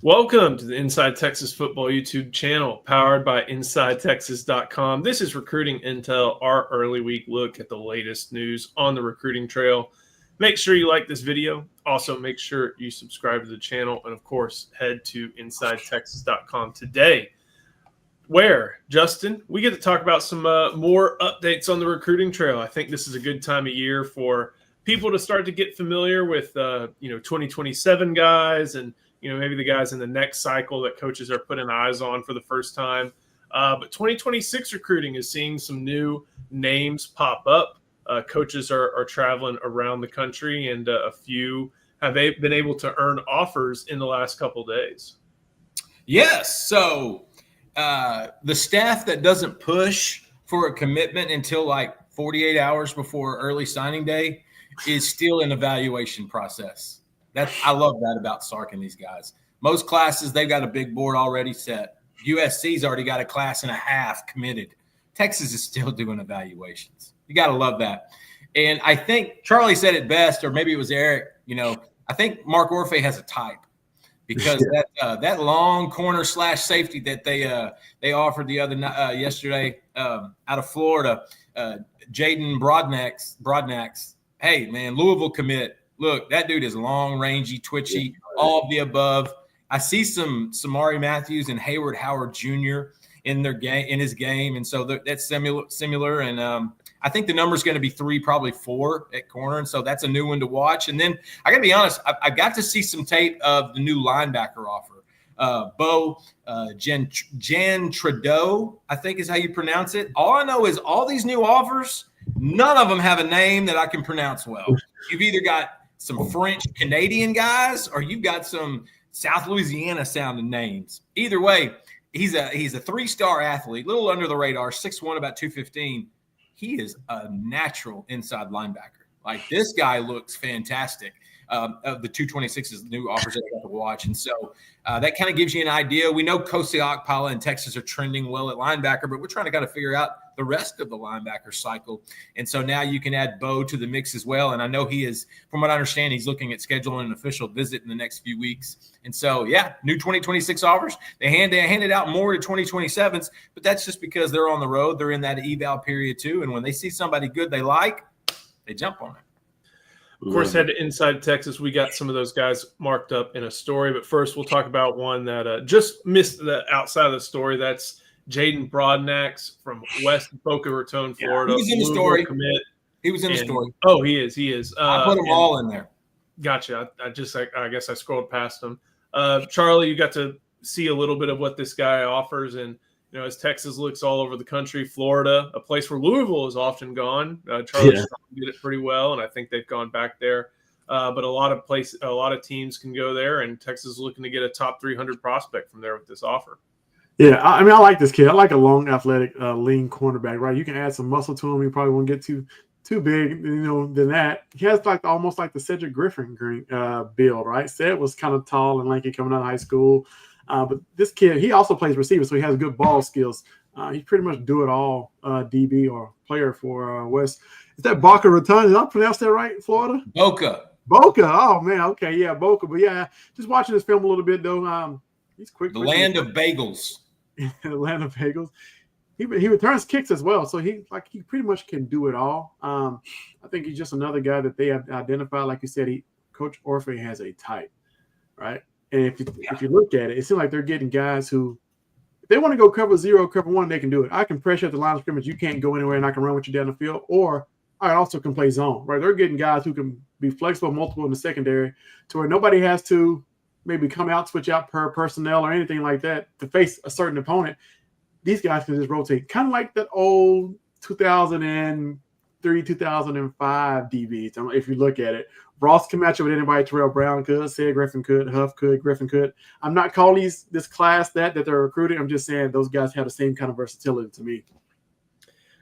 Welcome to the Inside Texas Football YouTube channel, powered by InsideTexas.com. This is Recruiting Intel, our early week look at the latest news on the recruiting trail. Make sure you like this video. Also, make sure you subscribe to the channel. And, of course, head to InsideTexas.com today, where, Justin, we get to talk about some more updates on the recruiting trail. I think this is a good time of year for people to start to get familiar with, 2027 guys and, maybe the guys in the next cycle that coaches are putting eyes on for the first time. But 2026 recruiting is seeing some new names pop up. Coaches are traveling around the country, and a few have been able to earn offers in the last couple of days. Yes. So the staff that doesn't push for a commitment until like 48 hours before early signing day is still in evaluation process. I love that about Sark and these guys. Most classes, they've got a big board already set. USC's already got a class and a half committed. Texas is still doing evaluations. You got to love that. And I think Charlie said it best, or maybe it was Eric, I think Mark Orfe has a type because that long corner / safety that they offered the other yesterday out of Florida, Jaden Broadnax. Hey, man, Louisville commit. Look, that dude is long, rangy, twitchy, all of the above. I see some Samari Matthews and Hayward Howard Jr. in his game, and so that's similar. And I think the number is going to be 3, probably 4 at corner, and so that's a new one to watch. And then I got to be honest, I got to see some tape of the new linebacker offer. Bo Jan Trudeau, I think is how you pronounce it. All I know is all these new offers, none of them have a name that I can pronounce well. You've either got some French Canadian guys, or you've got some South Louisiana sounding names. Either way, he's a 3-star athlete, little under the radar, 6'1", about 215. He is a natural inside linebacker. Like, this guy looks fantastic. Of the 226's new offers that I got to watch. And so that kind of gives you an idea. We know Kosi Okpala and Texas are trending well at linebacker, but we're trying to kind of figure out the rest of the linebacker cycle. And so now you can add Bo to the mix as well. And I know he is, from what I understand, he's looking at scheduling an official visit in the next few weeks. And so, new 2026 offers. They handed out more to 2027s, but that's just because they're on the road. They're in that eval period too. And when they see somebody good they like, they jump on it. Of course, head to Inside Texas. We got some of those guys marked up in a story. But first, we'll talk about one that just missed the outside of the story. That's Jaden Broadnax from West Boca Raton, Florida. He was in the story. He was in the story. Oh, he is. I put them all in there. Gotcha. I guess I scrolled past them. Charlie, you got to see a little bit of what this guy offers. And, as Texas looks all over the country, Florida, a place where Louisville has often gone. Charlie did it pretty well, and I think they've gone back there. But a lot of teams can go there, and Texas is looking to get a top 300 prospect from there with this offer. Yeah, I like this kid. I like a long, athletic, lean cornerback, right? You can add some muscle to him. He probably won't get too big, than that. He has almost like the Cedric Griffin build, right? Ced was kind of tall and lanky coming out of high school. But this kid, he also plays receiver, so he has good ball skills. He's pretty much do it all DB or player for West. Is that Boca Raton? Did I pronounce that right, Florida? Boca. Oh, man. Okay, yeah, Boca. But, yeah, just watching this film a little bit, though, he's quick. The land of bagels. The land of bagels. He returns kicks as well, so he pretty much can do it all. I think he's just another guy that they have identified. Like you said, Coach Orfe has a type, right? And if you look at it, it seems like they're getting guys who, if they want to go cover 0, cover 1, they can do it. I can pressure at the line of scrimmage. You can't go anywhere, and I can run with you down the field. Or I also can play zone, right? They're getting guys who can be flexible, multiple in the secondary, to where nobody has to maybe come out, switch out per personnel or anything like that to face a certain opponent. These guys can just rotate, kind of like that old 2003, 2005 DBs. If you look at it, Ross can match up with anybody. Terrell Brown could, Ced Griffin could, Huff could, Griffin could. I'm not calling this class that they're recruiting. I'm just saying those guys have the same kind of versatility to me.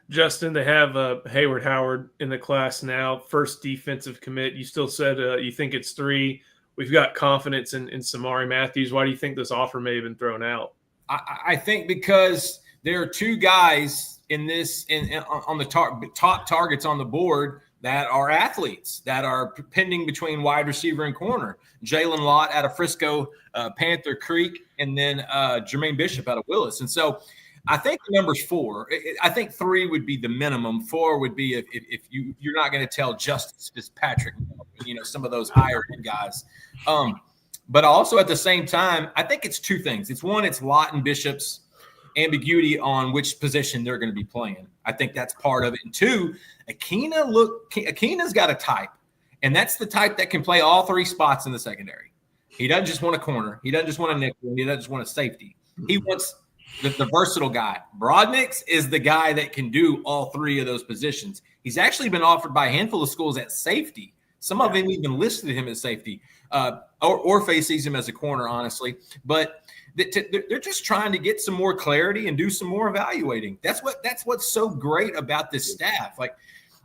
Justin, they have Hayward Howard in the class now, first defensive commit. You still said you think it's 3. We've got confidence in Samari Matthews. Why do you think this offer may have been thrown out? I think because there are 2 guys in this on the top targets on the board that are athletes that are pending between wide receiver and corner. Jalen Lott out of Frisco, Panther Creek, and then Jermaine Bishop out of Willis. And so I think the number's 4. I think 3 would be the minimum. 4 would be if you're not going to tell Justice Fitzpatrick, some of those higher end guys. But also at the same time, I think it's 2 things. It's one, it's Lott and Bishop's ambiguity on which position they're going to be playing. I think that's part of it. And 2, Akina's got a type, and that's the type that can play all 3 spots in the secondary. He doesn't just want a corner. He doesn't just want a nickel. He doesn't just want a safety. He wants the versatile guy. Brodnick's is the guy that can do all 3 of those positions. He's actually been offered by a handful of schools at safety. Some of them even listed him as safety. Orfe sees him as a corner, honestly. But they're just trying to get some more clarity and do some more evaluating. That's what's so great about this staff. Like,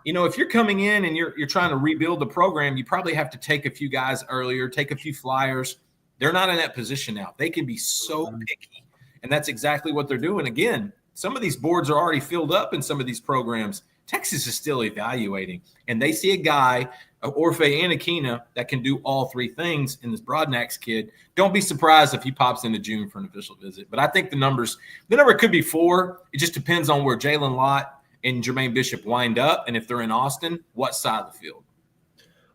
if you're coming in and you're trying to rebuild the program, you probably have to take a few guys earlier, take a few flyers. They're not in that position now. They can be so picky, and that's exactly what they're doing. Again, some of these boards are already filled up in some of these programs. Texas is still evaluating, and they see a guy, Orfe and Akina, that can do all 3 things in this Brodnax kid. Don't be surprised if he pops into June for an official visit. But I think the number could be 4. It just depends on where Jalen Lott and Jermaine Bishop wind up, and if they're in Austin, what side of the field.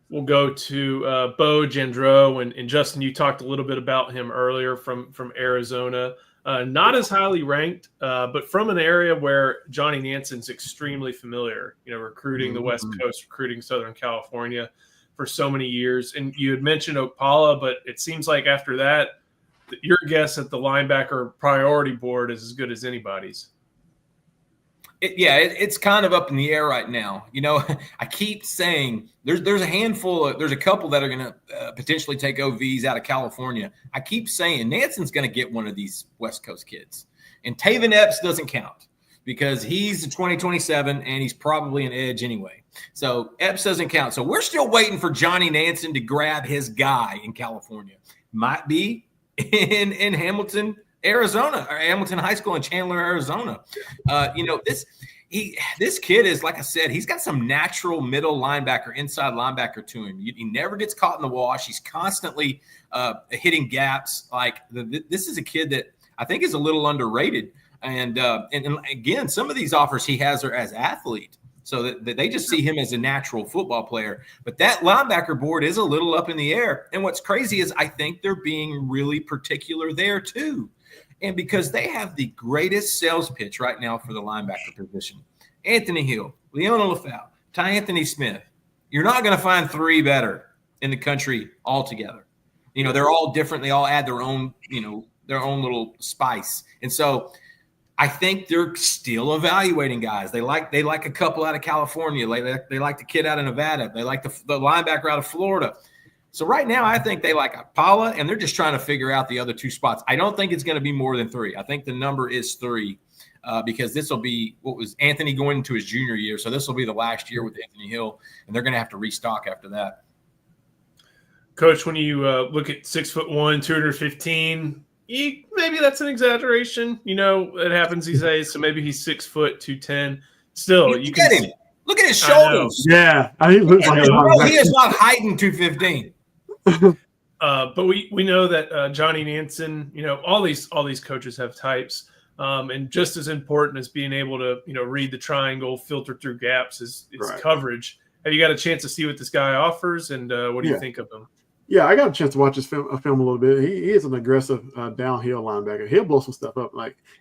We'll go to Bo Gendreau, and Justin, you talked a little bit about him earlier from Arizona. Not as highly ranked, but from an area where Johnny Nanson's extremely familiar, recruiting the West Coast, recruiting Southern California for so many years. And you had mentioned Okpala, but it seems like after that, your guess at the linebacker priority board is as good as anybody's. It's kind of up in the air right now. I keep saying there's a couple that are going to potentially take OVs out of California. I keep saying Nanson's going to get one of these West Coast kids. And Taven Epps doesn't count because he's a 2027 and he's probably an edge anyway. So Epps doesn't count. So we're still waiting for Johnny Nanson to grab his guy in California. Might be in Hamilton, Arizona, or Hamilton High School in Chandler, Arizona. This kid is, like I said, he's got some natural middle linebacker, inside linebacker to him. He never gets caught in the wash. He's constantly hitting gaps. This is a kid that I think is a little underrated. And again, some of these offers he has are as athlete. So that they just see him as a natural football player. But that linebacker board is a little up in the air. And what's crazy is I think they're being really particular there too. And because they have the greatest sales pitch right now for the linebacker position. Anthony Hill, Leona LaFau, Ty Anthony Smith. You're not going to find 3 better in the country altogether. They're all different. They all add their own little spice. And so I think they're still evaluating guys. They like a couple out of California. They like the kid out of Nevada. They like the linebacker out of Florida. So right now, I think they like Okpala, and they're just trying to figure out the other 2 spots. I don't think it's going to be more than 3. I think the number is 3 because this will be what was Anthony going into his junior year. So this will be the last year with Anthony Hill, and they're going to have to restock after that. Coach, when you look at 6'1", 215, maybe that's an exaggeration. It happens these days. So maybe he's 6 foot 210. Still, you can him. Look at his shoulders. Yeah, he looks like he is not hiding 215. But we know that Johnny Nanson, all these coaches have types, and just as important as being able to read the triangle, filter through gaps is right. Coverage. Have you got a chance to see what this guy offers, and what do you think of him? Yeah, I got a chance to watch his film a little bit. He is an aggressive downhill linebacker. He'll blow some stuff up.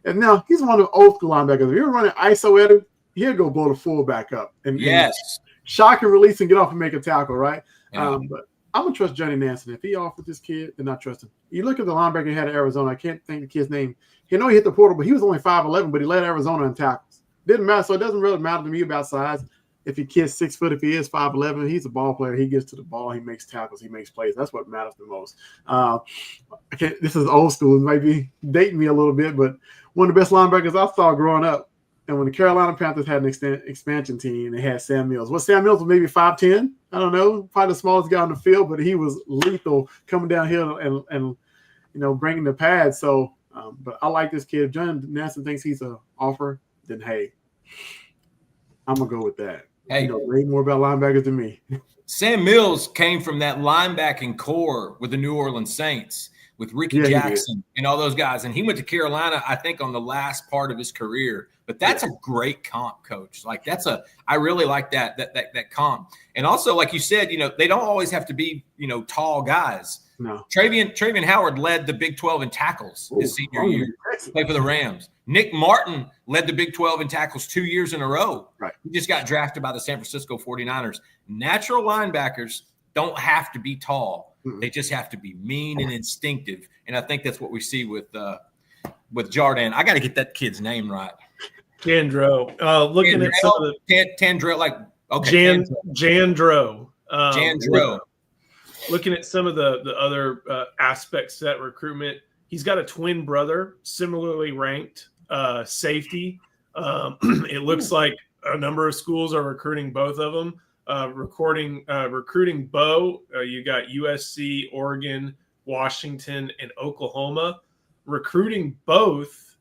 And now he's one of the old school linebackers. If you're running ISO at him, he'll go blow the fullback up and shock and release and get off and make a tackle, right? Yeah. But I'm going to trust Johnny Nanson. If he offered this kid, then I trust him. You look at the linebacker he had in Arizona. I can't think of the kid's name. He hit the portal, but he was only 5'11", but he led Arizona in tackles. Didn't matter. So it doesn't really matter to me about size. If he kid's 6 foot, if he is 5'11", he's a ball player. He gets to the ball. He makes tackles. He makes plays. That's what matters the most. This is old school. It might be dating me a little bit, but one of the best linebackers I saw growing up. And when the Carolina Panthers had an expansion team, they had Sam Mills. Sam Mills was maybe 5'10". I don't know, probably the smallest guy on the field, but he was lethal coming downhill and bringing the pads. So, but I like this kid. If John Nanson thinks he's an offer, then hey, I'm gonna go with that. Hey, you know way more about linebackers than me. Sam Mills came from that linebacking core with the New Orleans Saints, with Ricky Jackson and all those guys. And he went to Carolina, I think, on the last part of his career. But that's a great comp, coach. Like I really like that comp. And also, like you said, you know, they don't always have to be, you know, tall guys. No. Travian Howard led the Big 12 in tackles his senior year. Played for the Rams. Nick Martin led the Big 12 in tackles 2 years in a row. Right. He just got drafted by the San Francisco 49ers. Natural linebackers don't have to be tall. They just have to be mean and instinctive. And I think that's what we see with Jardine. I got to get that kid's name right. Jandro. Looking at some of the Tandrell, like okay, Jandro. Jandro. Looking at some of the other aspects of that recruitment, he's got a twin brother, similarly ranked safety. It looks like a number of schools are recruiting both of them. Recruiting Bo, you got USC, Oregon, Washington, and Oklahoma. Recruiting both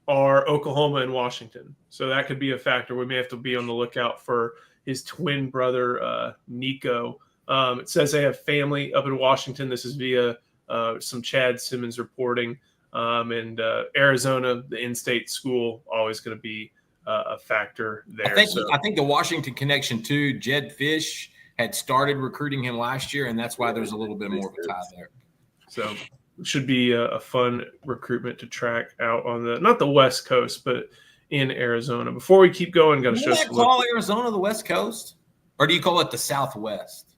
are Oklahoma and Washington. So that could be a factor. We may have to be on the lookout for his twin brother, Nico. It says they have family up in Washington. This is via some Chad Simmons reporting. And Arizona, the in-state school, always going to be a factor there. I think the Washington connection too. Jed Fish had started recruiting him last year, and that's why there's a little bit more of a tie there. So it should be a fun recruitment to track out on not the West Coast, but in Arizona. Before we keep going, got to show some. Call Arizona the West Coast, or do you call it the Southwest?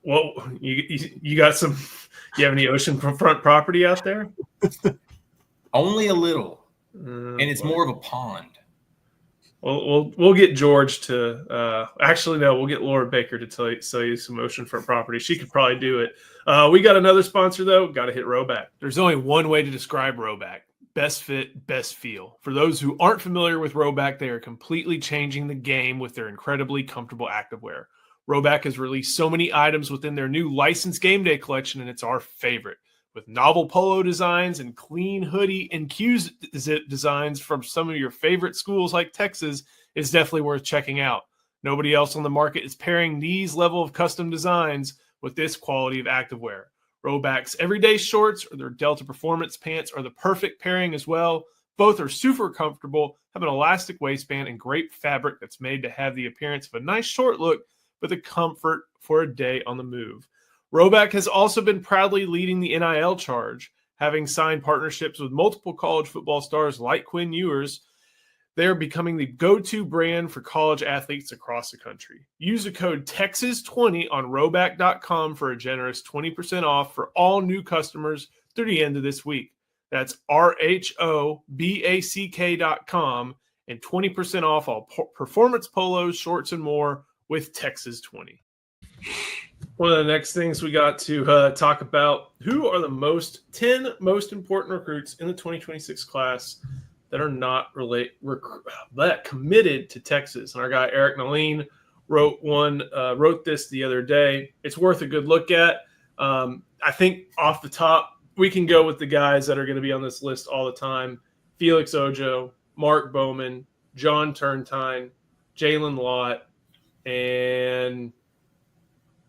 Well, you got some. You have any oceanfront property out there? Only a little, and it's more of a pond. We'll get George to actually no, we'll get Laura Baker to sell you some oceanfront property. She could probably do it. We got another sponsor though. Got to hit Roback. There's only one way to describe Roback: best fit, best feel. For those who aren't familiar with Roback, they are completely changing the game with their incredibly comfortable activewear. Roback has released so many items within their new licensed game day collection, and it's our favorite. With novel polo designs and clean hoodie and Q-zip designs from some of your favorite schools like Texas, it's definitely worth checking out. Nobody else on the market is pairing these level of custom designs with this quality of activewear. Roback's everyday shorts or their Delta Performance pants are the perfect pairing as well. Both are super comfortable, have an elastic waistband, and great fabric that's made to have the appearance of a nice short look, but the comfort for a day on the move. Roback has also been proudly leading the NIL charge, having signed partnerships with multiple college football stars like Quinn Ewers. They are becoming the go-to brand for college athletes across the country. Use the code TEXAS20 on roback.com for a generous 20% off for all new customers through the end of this week. That's RHOBACK.com and 20% off all performance polos, shorts, and more with Texas20. One of the next things we got to talk about, who are the 10 most important recruits in the 2026 class that are not committed to Texas. And our guy Eric Naline wrote this the other day. It's worth a good look at. I think off the top, we can go with the guys that are going to be on this list all the time: Felix Ojo, Mark Bowman, John Turntine, Jalen Lott, and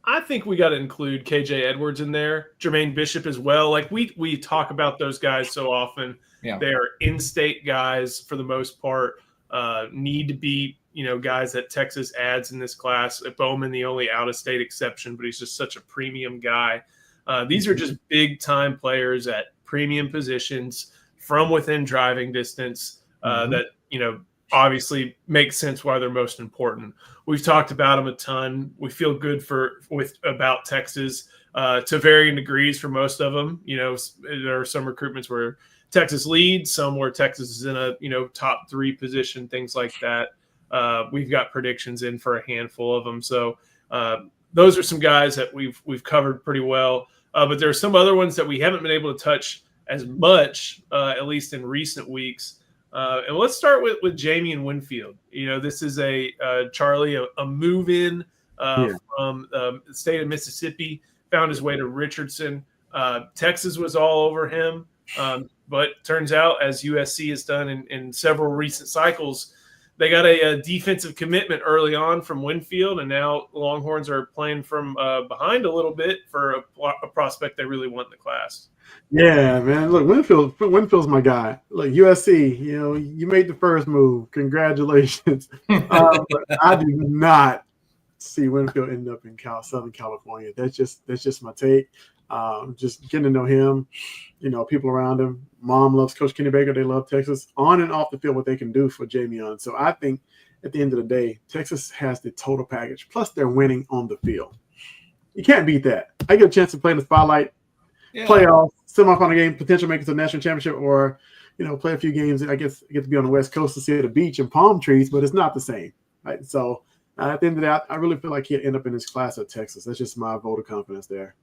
I think we got to include KJ Edwards in there, Jermaine Bishop as well. Like we talk about those guys so often. Yeah. They are in-state guys for the most part. Need to be, guys that Texas adds in this class. Bowman, the only out-of-state exception, but he's just such a premium guy. These are just big-time players at premium positions from within driving distance that obviously makes sense why they're most important. We've talked about them a ton. We feel good about Texas to varying degrees for most of them. There are some recruitments where Texas leads, some where Texas is in a top 3 position, things like that. We've got predictions in for a handful of them. So those are some guys that we've covered pretty well. But there are some other ones that we haven't been able to touch as much, at least in recent weeks. And let's start with Jamie Winfield. This is Charlie, a move-in from the state of Mississippi, found his way to Richardson. Texas was all over him. But turns out, as USC has done in several recent cycles, they got a defensive commitment early on from Winfield, and now the Longhorns are playing from behind a little bit for a prospect they really want in the class. Yeah, man. Look, Winfield's my guy. Look, USC, you made the first move. Congratulations. But I do not see Winfield end up in Southern California. That's just my take. Just getting to know him, people around him. Mom loves Coach Kenny Baker. They love Texas. On and off the field, what they can do for Jameon. So I think at the end of the day, Texas has the total package. Plus, they're winning on the field. You can't beat that. I get a chance to play in the spotlight, playoff, semifinal game, potential make it to the national championship, or play a few games. I guess I get to be on the West Coast to see the beach and palm trees, but it's not the same, right? So at the end of that, I really feel like he'll end up in this class at Texas. That's just my vote of confidence there.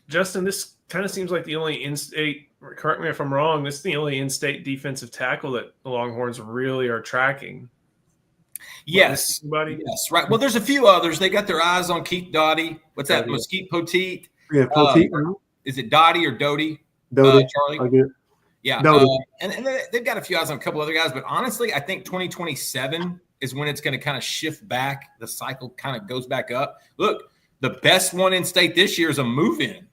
Justin, this kind of seems like the only in-state, correct me if I'm wrong, this is the only in-state defensive tackle that the Longhorns really are tracking. Yes. Yes, right. Well, there's a few others. They got their eyes on Keith Doughty. What's that? Mesquite Poteet? Yeah, Poteet. Is it Doughty or Doty? Doty. Charlie? Yeah. Doty. And they've got a few eyes on a couple other guys. But honestly, I think 2027 is when it's going to kind of shift back. The cycle kind of goes back up. Look, the best one in state this year is a move-in.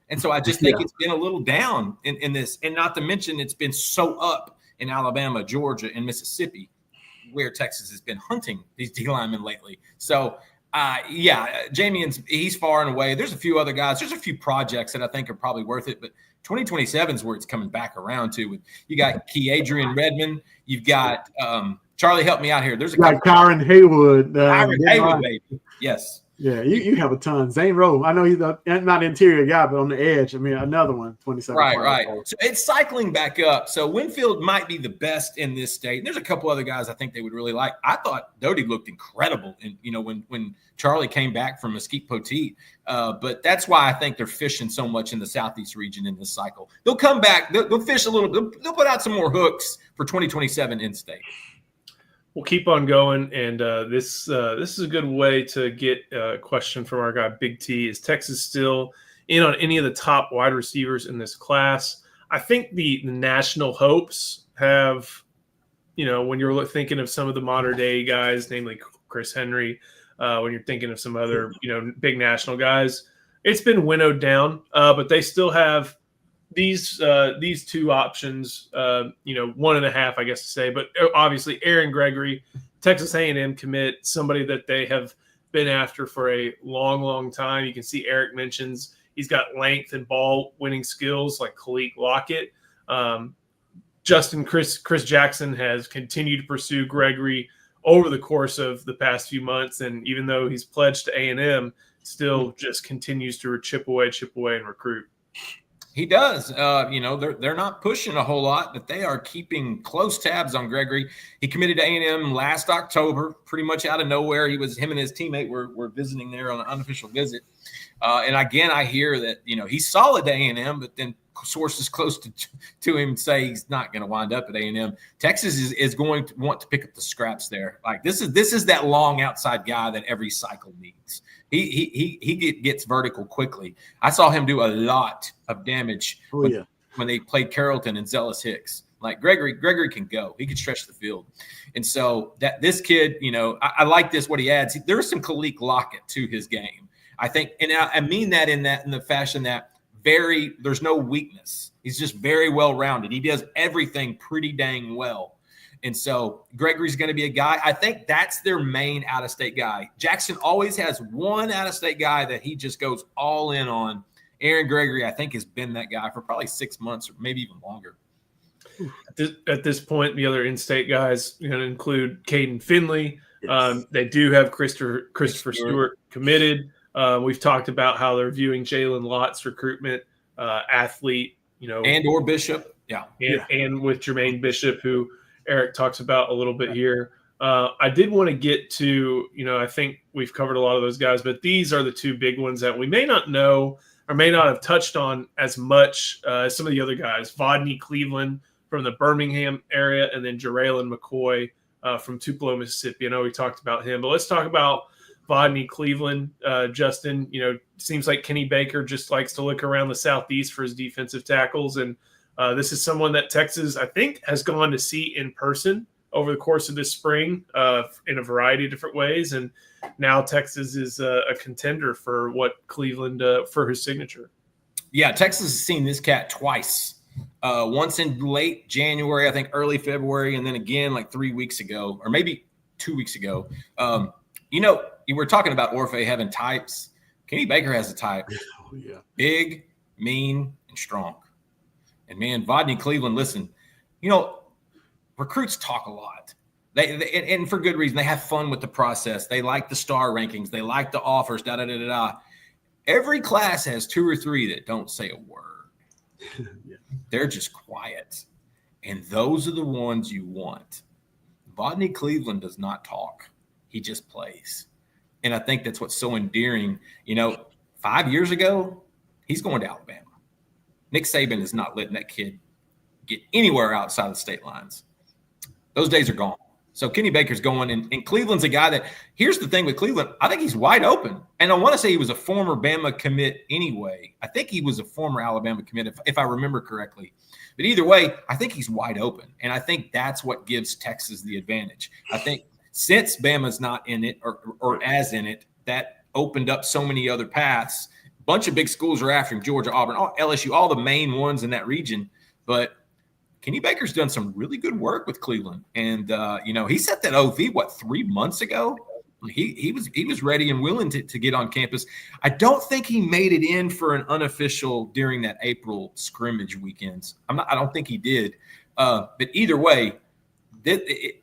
And so I just think it's been a little down in this. And not to mention it's been so up in Alabama, Georgia, and Mississippi, where Texas has been hunting these D linemen lately. So, Jamion's he's far and away. There's a few other guys. There's a few projects that I think are probably worth it. But 2027 is where it's coming back around to. You got Adrian Redmond. You've got Charlie, help me out here. There's a like Kyron Haywood. Kyron Haywood, baby. Yes. Yeah, you have a ton. Zane Rowe, I know he's not an interior guy, but on the edge. I mean, another one, 27. Right. So it's cycling back up. So Winfield might be the best in this state. And there's a couple other guys I think they would really like. I thought Doty looked incredible, and when Charlie came back from Mesquite Poteet. But that's why I think they're fishing so much in the Southeast region in this cycle. They'll come back. They'll fish a little bit. They'll put out some more hooks for 2027 in state. We'll keep on going, and this is a good way to get a question from our guy Big T. Is Texas still in on any of the top wide receivers in this class? I think the national hopes have, when you're thinking of some of the modern day guys, namely Chris Henry, when you're thinking of some other, big national guys, it's been winnowed down, but they still have these two options, 1.5, I guess to say, but obviously Aaron Gregory, Texas A&M commit, somebody that they have been after for a long, long time. You can see Eric mentions he's got length and ball winning skills like Khalik Lockett. Chris Jackson has continued to pursue Gregory over the course of the past few months, and even though he's pledged to A&M, still just continues to chip away and recruit. He does. They're not pushing a whole lot, but they are keeping close tabs on Gregory. He committed to A&M last October, pretty much out of nowhere. Him and his teammate were visiting there on an unofficial visit. And again, I hear that, he's solid to A&M, but then sources close to him say he's not going to wind up at A&M. Texas is going to want to pick up the scraps there. Like this is that long outside guy that every cycle needs. He gets vertical quickly. I saw him do a lot of damage when they played Carrollton and Zealous Hicks. Like Gregory can go. He can stretch the field. And so that this kid, I like what he adds. There's some Khalik Lockett to his game. I think, and I mean that in the fashion that there's no weakness. He's just very well-rounded. He does everything pretty dang well. And so Gregory's going to be a guy. I think that's their main out-of-state guy. Jackson always has one out-of-state guy that he just goes all in on. Aaron Gregory, I think, has been that guy for probably 6 months or maybe even longer. At this point, the other in-state guys include Caden Finley. Yes. They do have Christopher Stewart committed. We've talked about how they're viewing Jalen Lott's recruitment, athlete, and/or Bishop, and with Jermaine Bishop, who Eric talks about a little bit here. I did want to get to, I think we've covered a lot of those guys, but these are the two big ones that we may not know or may not have touched on as much as some of the other guys. Vodney Cleveland from the Birmingham area, and then Jarraylen McCoy from Tupelo, Mississippi. I know we talked about him, but let's talk about Vodney Cleveland. Justin, seems like Kenny Baker just likes to look around the Southeast for his defensive tackles, and this is someone that Texas, I think, has gone to see in person over the course of this spring in a variety of different ways. And now Texas is a contender for what Cleveland for his signature. Yeah, Texas has seen this cat twice. Once in late January, I think early February, and then again like 3 weeks ago, or maybe 2 weeks ago. You were talking about Orfe having types. Kenny Baker has a type. Oh, yeah. Big, mean, and strong. And man, Vodney Cleveland, listen, recruits talk a lot. And for good reason. They have fun with the process. They like the star rankings. They like the offers, da-da-da-da-da. Every class has 2 or 3 that don't say a word. Yeah. They're just quiet. And those are the ones you want. Vodney Cleveland does not talk. He just plays. And I think that's what's so endearing. 5 years ago, he's going to Alabama. Nick Saban is not letting that kid get anywhere outside of the state lines. Those days are gone. So Kenny Baker's going, and Cleveland's a guy that – here's the thing with Cleveland. I think he's wide open. And I want to say he was a former Bama commit anyway. I think he was a former Alabama commit, if I remember correctly. But either way, I think he's wide open. And I think that's what gives Texas the advantage. I think since Bama's not in it or as in it, that opened up so many other paths. A bunch of big schools are after him, Georgia, Auburn, LSU, all the main ones in that region. But Kenny Baker's done some really good work with Cleveland. And, he set that OV, 3 months ago? He was ready and willing to get on campus. I don't think he made it in for an unofficial during that April scrimmage weekends. I don't think he did. But either way,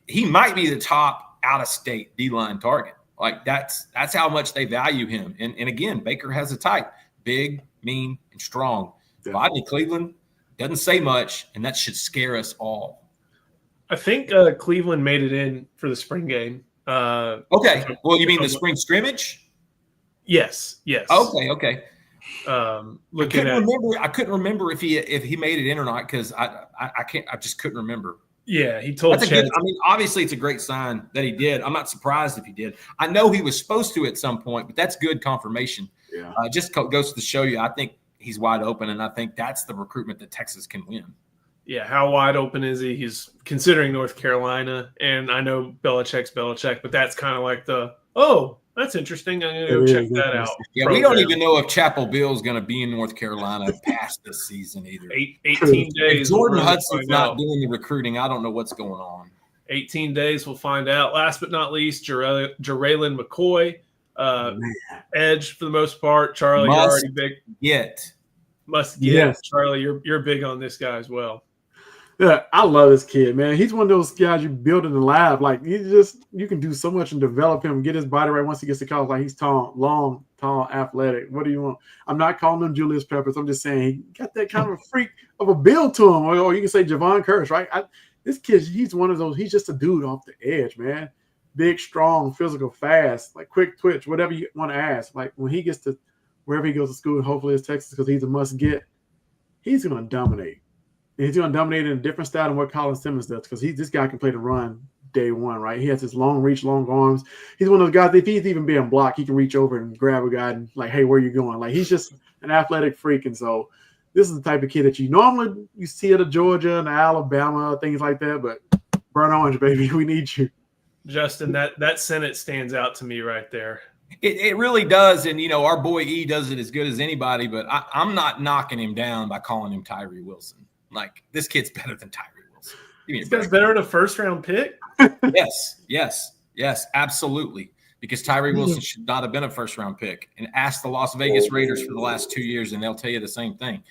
he might be the top out-of-state D-line target. Like that's how much they value him. And again, Baker has a type: big, mean, and strong. Vodney Cleveland doesn't say much, and that should scare us all. I think Cleveland made it in for the spring game. Okay. Well, you mean the spring scrimmage? Yes. Okay. I couldn't remember if he made it in or not because I just couldn't remember. Yeah, he told Chad. Obviously it's a great sign that he did. I'm not surprised if he did. I know he was supposed to at some point, but that's good confirmation. Yeah. Just goes to show you, I think he's wide open, and I think that's the recruitment that Texas can win. Yeah, how wide open is he? He's considering North Carolina, and I know Belichick's Belichick, but that's kind of like that's interesting. I'm going to go check that out. Yeah, we don't even know if Chapel Bill's going to be in North Carolina past this season either. 18 days. If Jordan Hudson's not doing the recruiting, I don't know what's going on. 18 days, we'll find out. Last but not least, Jaraylin McCoy, edge for the most part. Charlie, you're already big. Must get. Yes. Charlie, you're big on this guy as well. Yeah, I love this kid, man. He's one of those guys you build in the lab. Like you can do so much and develop him, get his body right once he gets to college. Like he's tall, long, athletic. What do you want? I'm not calling him Julius Peppers. I'm just saying he got that kind of a freak of a build to him. Or you can say Javon Curse, right? This kid, he's one of those. He's just a dude off the edge, man. Big, strong, physical, fast, like quick twitch, whatever you want to ask. Like when he gets to wherever he goes to school, hopefully it's Texas because he's a must get. He's going to dominate. And he's going to dominate in a different style than what Colin Simmons does because this guy can play the run day one, right? He has his long reach, long arms. He's one of those guys, if he's even being blocked, he can reach over and grab a guy and like, hey, where are you going? Like he's just an athletic freak. And so this is the type of kid that you normally you see at Georgia and Alabama, things like that. But burn orange, baby, we need you. Justin, that sentence stands out to me right there. It really does. And, our boy E does it as good as anybody, but I'm not knocking him down by calling him Tyree Wilson. Like, this kid's better than Tyree Wilson. This guy's better than a first-round pick? Yes, absolutely. Because Tyree Wilson should not have been a first-round pick. And ask the Las Vegas Raiders for the last 2 years, and they'll tell you the same thing.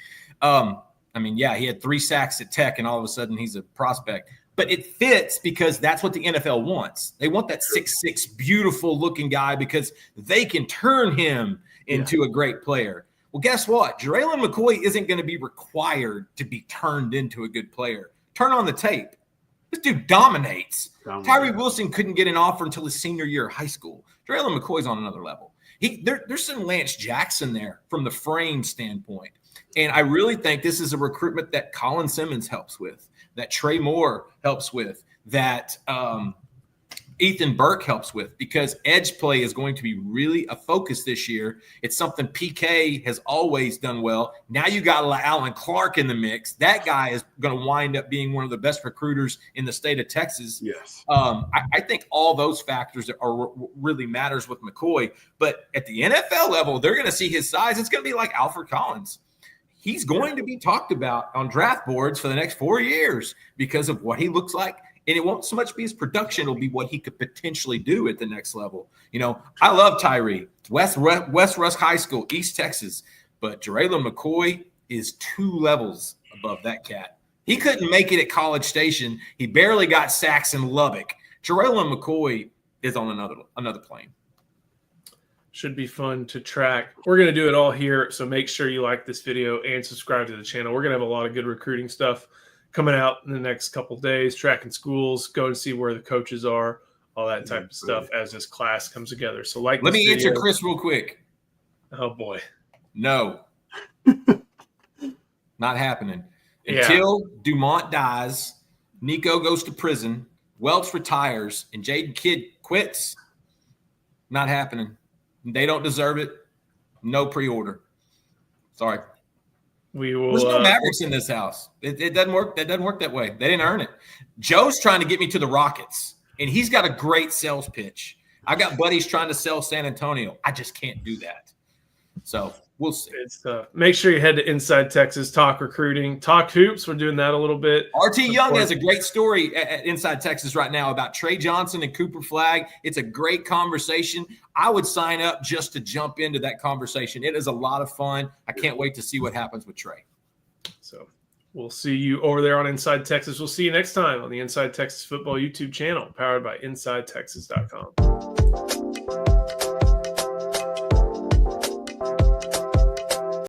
He had 3 sacks at Tech, and all of a sudden he's a prospect. But it fits because that's what the NFL wants. They want that 6'6", beautiful-looking guy because they can turn him into a great player. Well, guess what? Jaraylin McCoy isn't going to be required to be turned into a good player. Turn on the tape. This dude dominates. Tyree Wilson couldn't get an offer until his senior year of high school. Jaraylin McCoy's on another level. There's some Lance Jackson there from the frame standpoint. And I really think this is a recruitment that Colin Simmons helps with, that Trey Moore helps with, that Ethan Burke helps with, because edge play is going to be really a focus this year. It's something PK has always done well. Now you got Alan Clark in the mix. That guy is going to wind up being one of the best recruiters in the state of Texas. Yes. I think all those factors are really matters with McCoy. But at the NFL level, they're going to see his size. It's going to be like Alfred Collins. He's going to be talked about on draft boards for the next 4 years because of what he looks like. And it won't so much be his production, it'll be what he could potentially do at the next level. You know, I love Tyree, West Rusk High School, East Texas, but Jaraylon McCoy is 2 levels above that cat. He couldn't make it at College Station. He barely got sacks in Lubbock. Jaraylon McCoy is on another plane. Should be fun to track. We're going to do it all here, so make sure you like this video and subscribe to the channel. We're going to have a lot of good recruiting stuff coming out in the next couple of days, tracking schools, go and see where the coaches are, all that type of stuff as this class comes together. So let me answer Chris real quick. Oh, boy. No. Not happening. Until Dumont dies, Nico goes to prison, Welch retires, and Jaden Kidd quits, not happening. They don't deserve it. No pre-order. Sorry. There's no Mavericks in this house. It doesn't work. That doesn't work that way. They didn't earn it. Joe's trying to get me to the Rockets, and he's got a great sales pitch. I got buddies trying to sell San Antonio. I just can't do that. So we'll see. It's make sure you head to Inside Texas, talk recruiting, talk hoops. We're doing that a little bit. RT Young has a great story at Inside Texas right now about Trey Johnson and Cooper Flagg. It's a great conversation. I would sign up just to jump into that conversation. It is a lot of fun. I can't wait to see what happens with Trey. So we'll see you over there on Inside Texas. We'll see you next time on the Inside Texas Football YouTube channel, powered by InsideTexas.com.